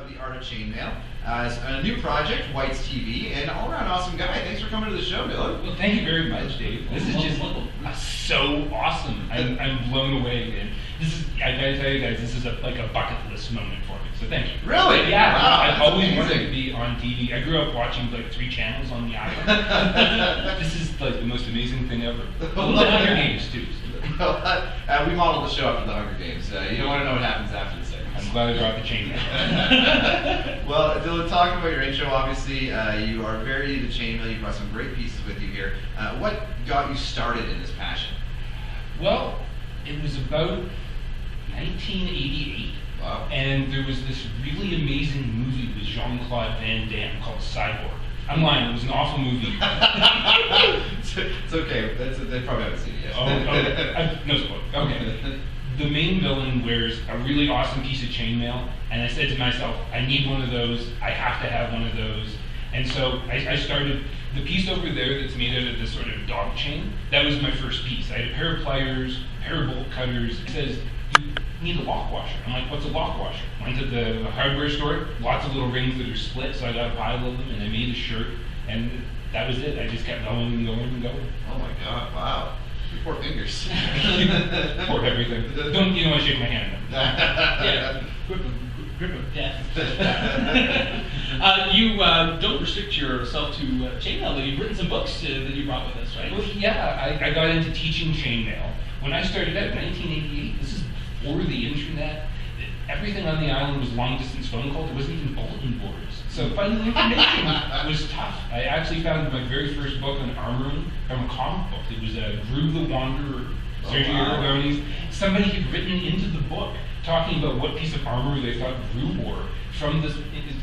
about the art of chainmail as a new project, Whyte's TV, and all-around awesome guy. Thanks for coming to the show, Dylon. Well, thank you very much, Dave. This is just so awesome. I'm blown away, and I gotta tell you guys, this is like a bucket list moment for me. So thank you. Really? Yeah. Wow, I've always wanted to be on TV. I grew up watching like 3 channels on the island. This is like the most amazing thing ever. The Hunger Games too. We modeled the show after the Hunger Games. You don't want to know what happens after the segment. I'm glad I brought the chainmail. Well, Dylon, talking about your intro, obviously you are very into chainmail. You brought some great pieces with you here. What got you started in this passion? Well, it was about 1988. Wow. And there was this really amazing movie with Jean-Claude Van Damme called Cyborg. I'm lying, it was an awful movie. It's okay, they probably haven't seen it yet. No spoiler. Okay. The main villain wears a really awesome piece of chainmail, and I said to myself, I need one of those, I have to have one of those. And so I started, the piece over there that's made out of this sort of dog chain, that was my first piece. I had a pair of pliers, a pair of bolt cutters. It says, you need a lock washer. I'm like, what's a lock washer? Went to the hardware store, lots of little rings that are split, so I got a pile of them, and I made a shirt, and that was it. I just kept going and going and going. Oh my God, wow. Your 4 fingers. Pour everything. You don't want to shake my hand. Yeah, grip of death. You don't restrict yourself to chainmail, though. You've written some books that you brought with us, right? Well, yeah, I got into teaching chainmail. When I started out in 1988, this is before the internet. Everything on the island was long-distance phone calls. There wasn't even bulletin boards. So finding information was tough. I actually found my very first book on armoring from a comic book. It was Groove the Wanderer, Sergio Aragonese. Somebody had written into the book talking about what piece of armor they thought Groove wore from this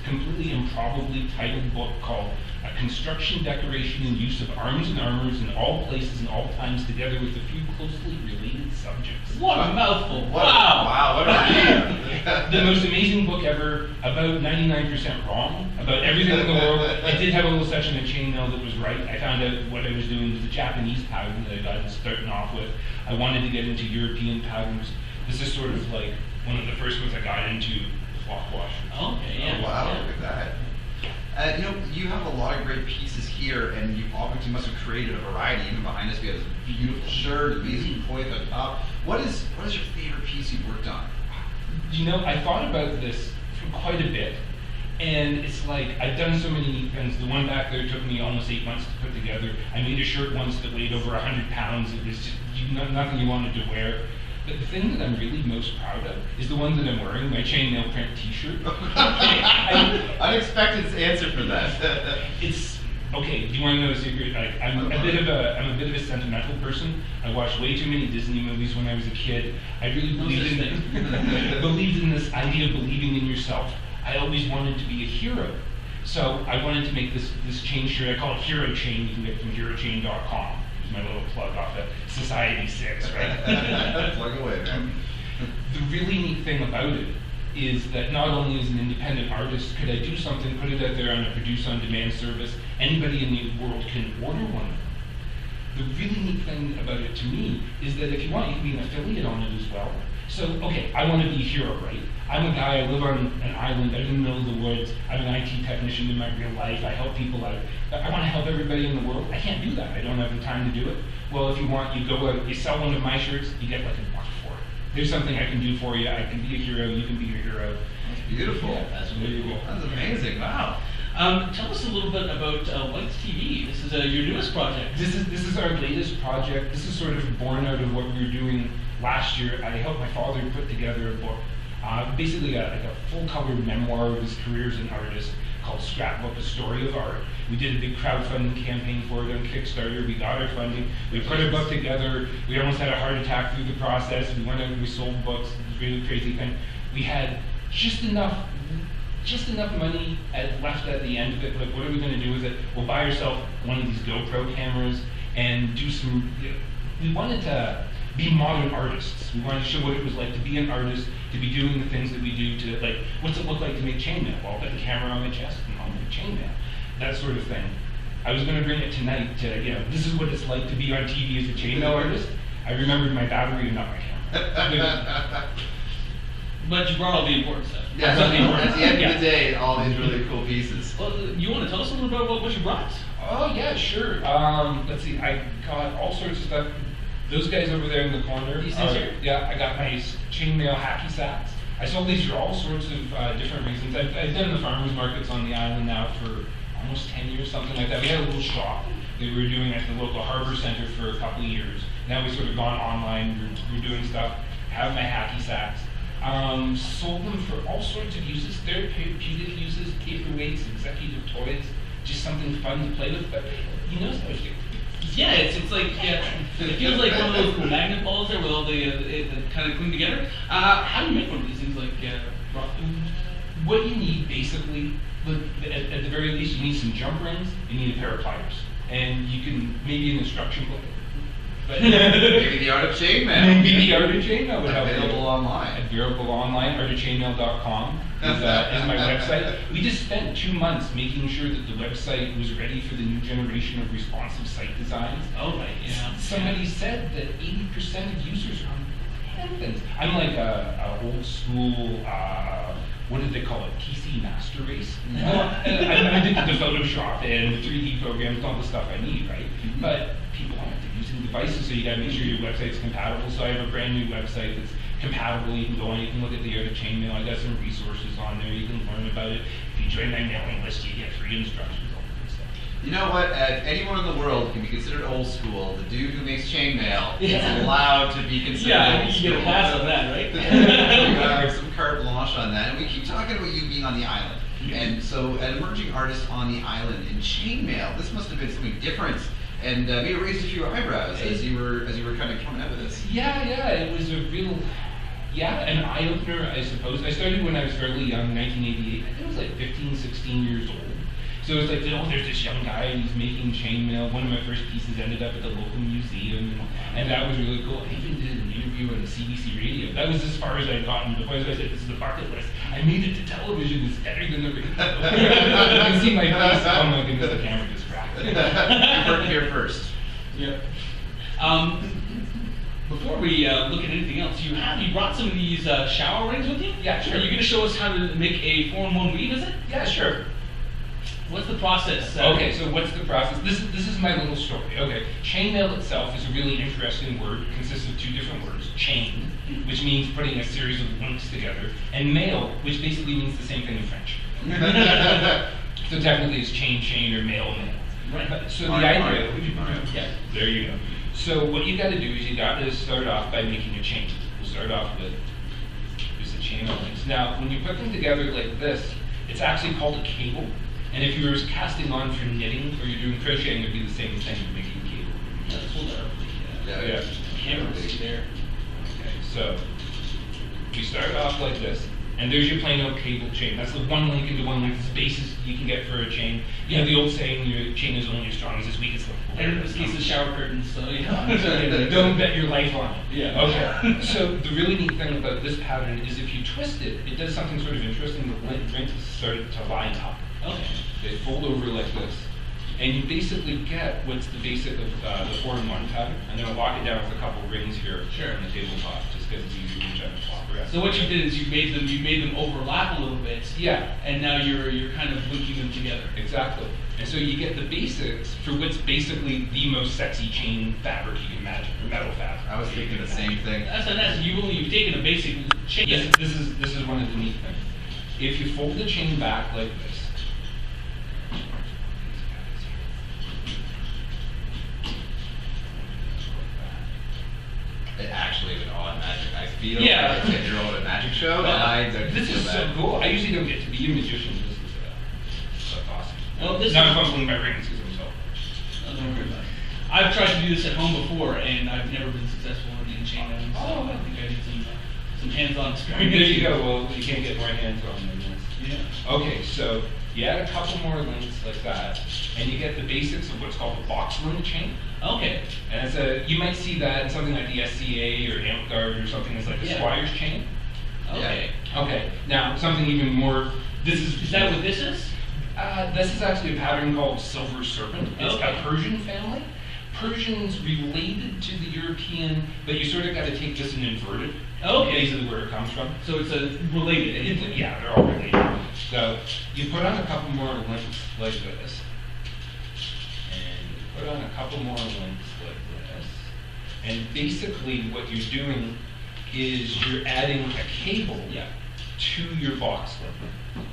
completely improbably titled book called A Construction, Decoration, and Use of Arms and Armors in All Places and All Times, together with a few closely related subjects. What a mouthful. Wow, what a read. The most amazing book ever, about 99% wrong, about everything in the world. I did have a little section of chainmail that was right. I found out what I was doing was a Japanese pattern that I got starting off with. I wanted to get into European patterns. This is sort of like one of the first ones I got into, lock washers. Okay, yeah. Oh, wow, yeah. Look at that. You have a lot of great pieces here, and you obviously must have created a variety. Even behind us, we have this beautiful shirt, amazing point on top. What is your favorite piece you've worked on? I thought about this for quite a bit, and it's like I've done so many neat things. The one back there took me almost 8 months to put together. I made a shirt once that weighed over 100 pounds. It was just nothing you wanted to wear. But the thing that I'm really most proud of is the one that I'm wearing, my chainmail print T-shirt. Unexpected answer for that. It's okay. Do you want to know a secret? I'm a bit of a sentimental person. I watched way too many Disney movies when I was a kid. I really believed in this idea of believing in yourself. I always wanted to be a hero, so I wanted to make this chain shirt. I call it Hero Chain. You can get it from herochain.com. My little plug off of Society 6, right? Plug away, man. The really neat thing about it is that not only as an independent artist could I do something, put it out there on a produce-on-demand service, anybody in the world can order one of them. The really neat thing about it to me is that if you want, you can be an affiliate on it as well. So, okay, I want to be a hero, right? I'm a guy, I live on an island out in the middle of the woods. I'm an IT technician in my real life. I help people out. I want to help everybody in the world. I can't do that. I don't have the time to do it. Well, if you want, you go out, you sell one of my shirts, you get like $1 for it. There's something I can do for you. I can be a hero, you can be your hero. That's beautiful. Yeah, that's really cool. That's amazing, wow. Tell us a little bit about Whyte's TV. This is your newest project. This is our latest project. This is sort of born out of what we were doing last year. I helped my father put together a book, basically like a full-color memoir of his career as an artist called Scrapbook, A Story of Art. We did a big crowdfunding campaign for it on Kickstarter. We got our funding. We put our book together. We almost had a heart attack through the process. We went out and we sold books. It was a really crazy thing. We had just enough money left at the end of it. Like, what are we going to do with it? We'll buy ourselves one of these GoPro cameras and do some. We wanted to be modern artists. We wanted to show what it was like to be an artist, to be doing the things that we do, to like, what's it look like to make chainmail? Well, I'll put the camera on my chest and I'll make chainmail. That sort of thing. I was going to bring it tonight to, this is what it's like to be on TV as a chainmail artist. I remembered my battery and not my camera. But you brought all the important stuff. Yeah, That's the important at the end stuff, of the day, all these really cool pieces. Well, you want to tell us a little bit about what you brought? Oh yeah, sure. Let's see. I got all sorts of stuff. Those guys over there in the corner. These things here? Yeah, I got my chainmail hacky sacks. I sold these for all sorts of different reasons. I've done the farmers markets on the island now for almost 10 years, something like that. We had a little shop that we were doing at the local harbor center for a couple of years. Now we've sort of gone online. We're doing stuff. Have my hacky sacks. Sold them for all sorts of uses, therapeutic uses, paperweights, executive toys, just something fun to play with. But you know, so Yeah, it's like, yeah, it feels like one of those cool magnet balls there with all the kind of cling together. How do you make one of these things? Like, what you need basically, at the very least, you need some jump rings, you need a pair of pliers, and you can maybe an instruction book. But Maybe the art of chainmail. Maybe the art of chainmail would help. Available online. Available online. Artofchainmail.com is my website. We just spent 2 months making sure that the website was ready for the new generation of responsive site designs. Oh, right, yeah. Somebody said that 80% of users are on heavens. I'm like a old school, what did they call it? PC master race. I'm addicted to Photoshop and 3D programs and all the stuff I need, right? Mm-hmm. But people aren't using devices, so you gotta make sure your website's compatible. So I have a brand new website that's compatible. You can go on, you can look at the art of chainmail. I got some resources on there. You can learn about it. If you join my mailing list, you get free instructions, all that good stuff. You know what? Anyone in the world can be considered old school. The dude who makes chainmail Yeah. is allowed to be considered Yeah, old you school. get a pass on that, right? You have some carte blanche on that. And we keep talking about you being on the island. And so, an emerging artist on the island in chainmail, this must have been something different. And maybe raised a few eyebrows as you were kind of coming out of this. Yeah, it was a real, an eye-opener, I suppose. I started when I was fairly young, 1988. I think I was like 15, 16 years old. So it's like, there's this young guy and he's making chainmail. One of my first pieces ended up at the local museum, and that was really cool. I even did an interview on the CBC radio. That was as far as I'd gotten. Before I said, this is the bucket list. I made it to television. It's better than the radio. You can see my face. Oh my goodness, the camera just cracked. You heard it here first. Yeah. Before we look at anything else, you brought some of these shower rings with you? Yeah, sure. Are you going to show us how to make a 4-in-1 weave, is it? Yeah, sure. What's the process? Okay, so what's the process? This is my little story. Okay, chainmail itself is a really interesting word. It consists of 2 different words. Chain, which means putting a series of links together, and mail, which basically means the same thing in French. So technically it's chain, or mail. Right. So the idea, Yeah. there you go. So what you got to do is you got to start off by making a chain. We'll start off with just a chain of links. Now, when you put them together like this, it's actually called a cable. And if you were casting on for knitting or you're doing crocheting, it'd be the same thing, making a cable. Let's hold that up. Yeah. Camera see there. Okay, so we start off like this, and there's your plain old cable chain. That's the one link into one link. It's the basis you can get for a chain. You know the old saying, your chain is only as strong as its weakest link. And in this case, the shower curtains, so yeah. Don't bet your life on it. Yeah. Okay. So the really neat thing about this pattern is if you twist it, it does something sort of interesting. The links start to line up. Okay. They fold over like this. And you basically get what's the basic of the 4-in-1 pattern. I'm going to lock it down with a couple rings here on the tabletop, just because it's easier to flop around. So what you did is you made them overlap a little bit. Yeah. And now you're kind of linking them together. Exactly. And so you get the basics for what's basically the most sexy chain fabric you can imagine, or metal fabric. I was thinking the same thing. That's nice. You've taken a basic chain. Yes, this is one of the neat things. If you fold the chain back like this, It actually would all magic. I feel Yeah. like if you're on a magic show, this is so cool. I usually don't get to be a magician. This is awesome. Well, this Now is- I'm fumbling my rings because I'm so. Don't worry about it. I've tried to do this at home before, and I've never been successful in chainmail. So I think I need some hands-on experience. There you go. Well, you can't get more hands on than this. Yeah. Okay, so you add a couple more links like that, and you get the basics of what's called a box link chain. Okay. And it's you might see that in something like the SCA or AmpGuard or something that's like a Yeah. Squire's chain. Okay. Okay, now something even more. Is that what this is? This is actually a pattern called Silver Serpent. It's Okay. a Persian family. Persian's related to the European, but you sort of got to take this and invert it. Okay. Basically where it comes from. So it's a related. Yeah, they're all related. So you put on a couple more links like this, and you put on a couple more links like this, and basically what you're doing is you're adding a cable to your box link.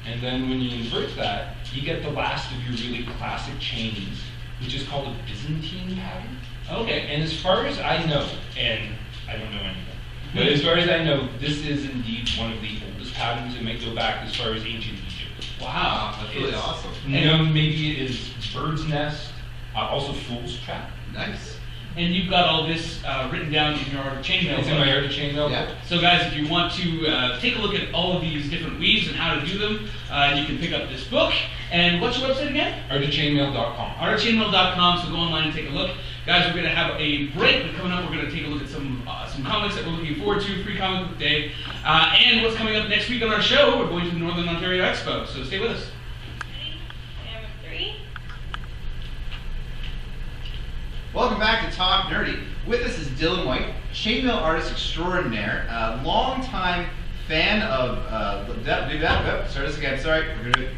And then when you invert that, you get the last of your really classic chains, which is called a Byzantine pattern. Okay. And as far as I know, and I don't know anything, but as far as I know, this is indeed one of the oldest patterns. It may go back as far as ancient Egypt. Wow, that's really awesome. You know, maybe it is bird's nest, also fool's trap. Nice. And you've got all this written down in your Art of Chainmail. It's in my Art of Chainmail. Yeah. So guys, if you want to take a look at all of these different weaves and how to do them, you can pick up this book. And what's your website again? Artofchainmail.com. Artofchainmail.com, so go online and take a look. Guys, we're going to have a break, but coming up we're going to take a look at some comics that we're looking forward to, Free Comic Book Day. And what's coming up next week on our show, we're going to the Northern Ontario Expo, so stay with us. Ready? Camera 3. Welcome back to Talk Nerdy. With us is Dylon Whyte, chainmail artist extraordinaire, longtime fan of. Start this again. Sorry, we're gonna